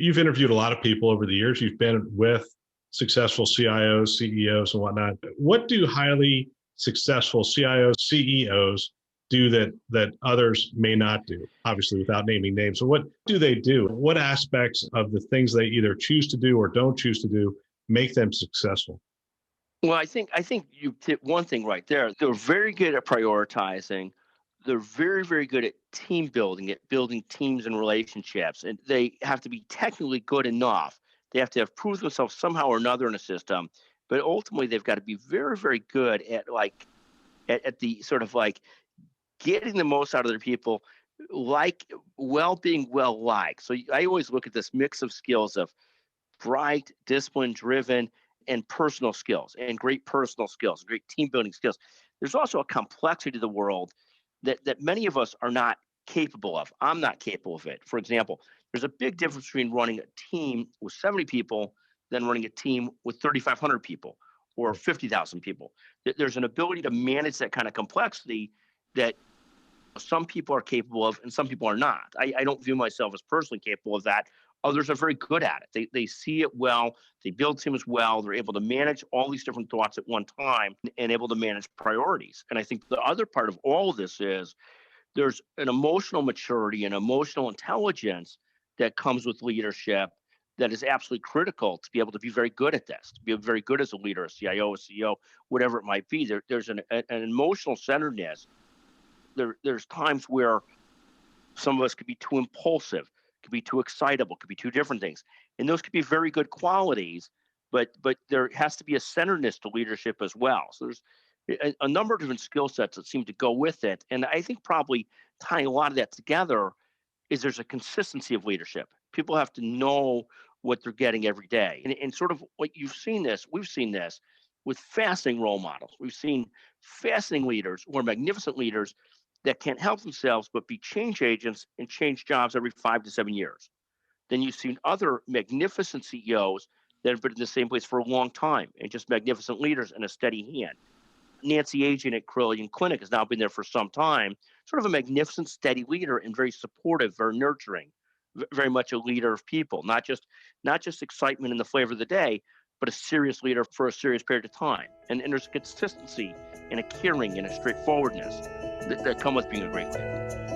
You've interviewed a lot of people over the years. You've been with successful CIOs, CEOs, and whatnot. What do highly successful CIOs, CEOs do that others may not do? Obviously, without naming names. So, what do they do? What aspects of the things they either choose to do or don't choose to do make them successful? Well, I think you hit one thing right there. They're very good at prioritizing. They're very, very good at team building, at building teams and relationships. And they have to be technically good enough. They have to have proved themselves somehow or another in a system. But ultimately, they've got to be very, very good at at the sort of like getting the most out of their people, like being well liked. So I always look at this mix of skills of bright, discipline driven, and personal skills, and great personal skills, great team building skills. There's also a complexity to the world that many of us are not capable of. I'm not capable of it. For example, there's a big difference between running a team with 70 people than running a team with 3,500 people or 50,000 people. There's an ability to manage that kind of complexity that some people are capable of and some people are not. I don't view myself as personally capable of that. Others are very good at it. They see it well. They build teams well. They're able to manage all these different thoughts at one time and able to manage priorities. And I think the other part of all of this is there's an emotional maturity and emotional intelligence that comes with leadership that is absolutely critical to be able to be very good at this, to be very good as a leader, a CIO, a CEO, whatever it might be. There's an emotional centeredness. There's times where some of us could be too impulsive, could be too excitable, could be two different things. And those could be very good qualities, but there has to be a centeredness to leadership as well. So there's a number of different skill sets that seem to go with it. And I think probably tying a lot of that together is there's a consistency of leadership. People have to know what they're getting every day. And sort of what we've seen this with fascinating role models. We've seen fascinating leaders or magnificent leaders that can't help themselves but be change agents and change jobs every 5 to 7 years. Then you've seen other magnificent CEOs that have been in the same place for a long time and just magnificent leaders and a steady hand. Nancy Agent at Carillion Clinic has now been there for some time, sort of a magnificent, steady leader and very supportive, very nurturing, very much a leader of people, not just excitement and the flavor of the day, but a serious leader for a serious period of time. And there's a consistency and a caring and a straightforwardness that come with being a great leader.